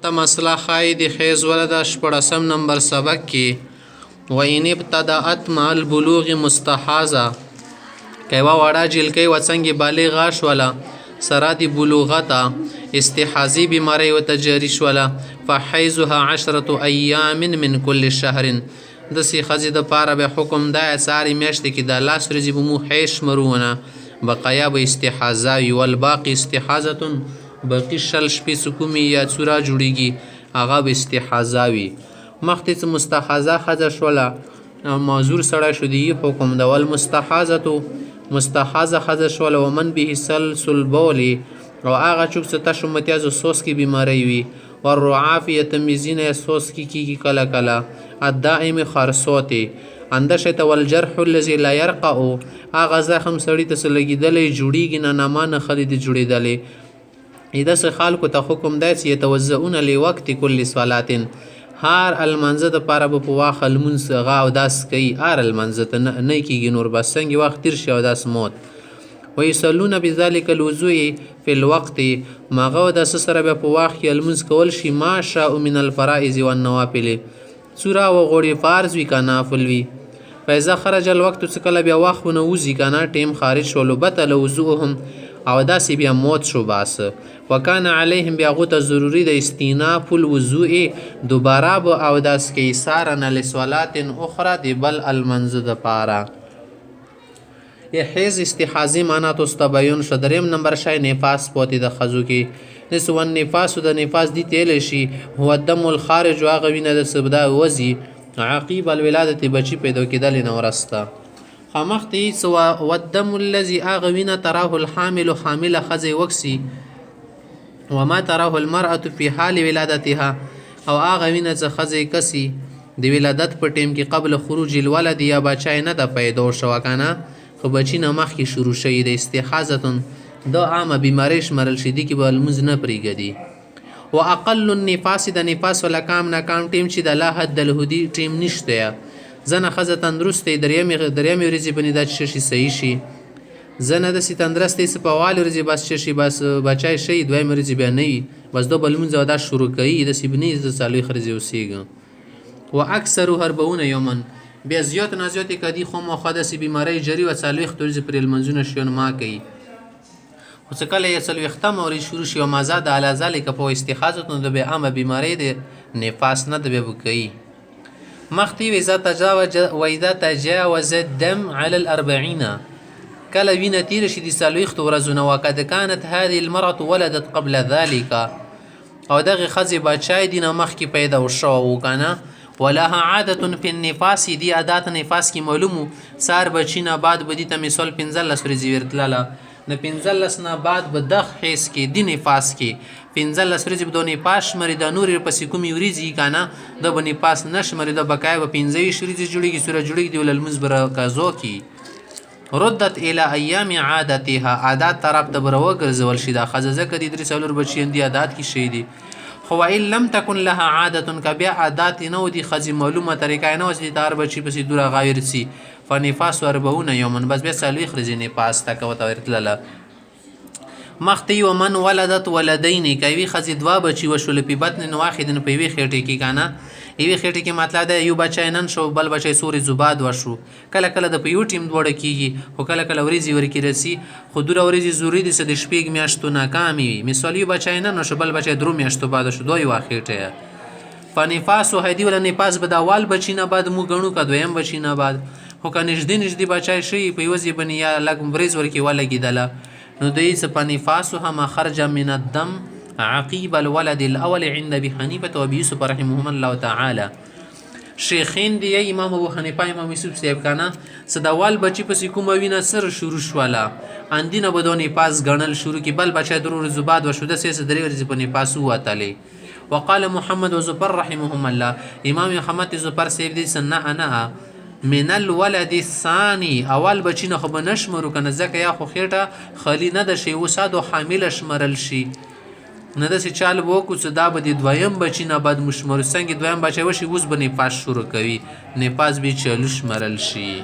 ته مسله ښایي د حیض ولده 14 نمبر سبق کې وان ابتدأت مع البلوغ مستحاضه که یوه وړه جلکۍ وڅنګې بالغه شوله سره د بلوغته استحاضي بیمارۍ ورته جاري شوله فحیضها 10 ایام من کل شهر داسې ښځې دپاره بیا حکم دا چې هرې میاشتې کې دا 10 ورځې به مو حیض شمرونه بقایا به استحاضه وي والباقي استحاضة باقي 6 شپې چې کومې یا څوره جوړېږي هغه به استحاضه وي مخکې چې مستحاضه ښځه شوله معذور سړی شو د یې حکم ده مستحاضه ښځه شوله ومن به سلسل بول او هغه څوک چې تشو متیازو سوس کې بیماری وي والرعاف یتمیزین یا سوس کې کېږي کله کله الدائم خرسوتې اندشته والجرح الذي لا يرقع هغه زخم سړي ته څه لګېدلی جوړېږي نه نما نه خلي دي جوړېدلی داسې خلکو ته حکم دی چې یتوضؤون لوقت کل صلات هر المنځه دپاره به په واخه لمونځ هغه اوداس کوي هر المنځه ته نه کېږي نور بس څنګه وخت تېر شي اوداس موت ویصلون بذلک الوضوء فی الوقت ماغه اوداسه سره بیا په واخ کې لمونځ کول شي ما شاء من الفرائض والنوافل څوره وغوړي فرض وي که نافل وي فاذا خرج الوقت څه کله بیا واخ ونه وځي که نه ټیم خارج شولو بطل وضوءهم او داسې بیا موت شو باسه وکان علیهم بیا هغو ته ضروري د استیناف الوضوء دوباره به اوداس کوي سارن لصلات اخرى د بل المنځه دپاره حیض استحاضي معنا تاسو ته بیان شو دریم نمبر شی نفاس پاتې د ښځو کې داسې والنفاس د نفاس دي تیلی شي هو الدم الخارج هغه وینه د سبدا وځي عقیب الولادت بچي پیدا کېدلې نه وروسته خامخته څه والدم الذي هغه وینه تراه الحامل حامله ښځې وکسي وما تراه المرأة في حال ولادتها او هغه وینه چې ښځې کسي د ولادت په ټیم کې قبل خروج الولد یا بچی نه د پیدا شوه که نه خو بچي نه مخکې شروع شوي د استحاضة دا عامه بیماری شمرل شي دي کې به لمونځ نه پرېږدي و اقل النفاس د نفاس ولا کام نه کام ټیم چې د لا حد له دي ټیم نشته زنه ښځه تندرسته درېیمې ورځې باندې دا چې شي صحیح شي زنه داسې تندرسته چې په اول ورځې بس شي بس بچی شي دویمې ورځې بیا نه وي بس دو به لمونځ اوداس شروع کوي داسې به نه وي د څلوېښت ورځې اوسېږم و اکثرو 40 یوما بیا زیات نه زیاتې که دي خامخا داسې بیماری جري وه 40 ورځې پرې لمونځونه شیان ما کوي خو چې کله یې 40مه ورځ شروع شي و ما زاد علی ذلک په استحاضة نو د بیا عامه بیماری د نفاس نه د بیا به کوي مخکې واذا تجاوز الدم على 40 کله وینه تیره شي د 40 ورځو نه وقد كانت هذه المرأة ولدت قبل ذلك او دغه ښځې بچی دي نه مخکې پیدا شوی و که نه ولها عادة في النفاس دی عادات نفاس کې معلومو سار بچي نه بعد به دي ته مثال 15 ورځې ورتلله د 15 نه بعد به دغ حیض کې د نفاس کې 15 ورځې به د نفاس شمري د نورې پسې کومې ورځې که نه د به نفاس نه شمري د بقایا به 15 ورځې جوړېږي سوره جوړېږي د ول لمونځ به قضا کي ردت الى ایام عادتها عادات طرف ته به راوګرځول شي دا ښځه ځکه د 3 بچیان دي عادات کې شی دي خو ان لم تكن لها عادة که بیا عادات نه و دي ښځې معلومه طریقه نه وه چې د هر بچي پسې دوره غایر سي فنفاس 40 یوما بس بیا 40 ورځې نفاس ته که ورته ورتلله مخکې ومن ولدت ولدین که یوې ښځې 2 بچي وشول په بطن واحد په یوې خېټې کې که نه یوې خېټې کې مطلب دی یو بچی نن شو بل بچی سورې زباد وشو کله کله د په یو ټیم دواړه کېږي خو کله کله ورځې ورکې رسي خو 2 ورځې ضروري دي چې د 6 میاشتو ناکامې وي مثال یو بچی نن شو بل بچی 2 میاشتو بعد شو 2 یوه خېټه فنفاس و هدي ولا نفاس به د اول بچي نه بعد مو ګڼو که دویم بچي نه بعد خو که نږدې بچی شي په یوه ځای باندې یا لږ ورځ ورکې ولګېدله نو دوی څه فنفاسها ما خرج من الدم عقیب الولد الاول عند ابي حنیفه و ابي یوسف رحمهم الله تعالی شیخین دی امام ابو حنیفه امام یوسف صاحب کنه څه د اول بچي پسې کومه وینه سره شروع شوله اندینه به د نفاس ګڼل شروع کړي بل بچی 2 ورځې بعد وشو داسې 3 ورځې په نفاس ووتلی وقال محمد وزفر رحمهم الله امام محمد زفر صاحب دی سنه انا من الولد الثاني اول بچی نه خو به نشمرو که نه ځکه یا خو خېټه خالي نه ده شي اوساد و حامله شمرل شي نه داسې چال به وکړو چې دا به د دویم بچي نه بعد مو شمرو څنګه دویم بچی وشي اوس به نفاس شروع کوي نفاس به چالو شمرل شي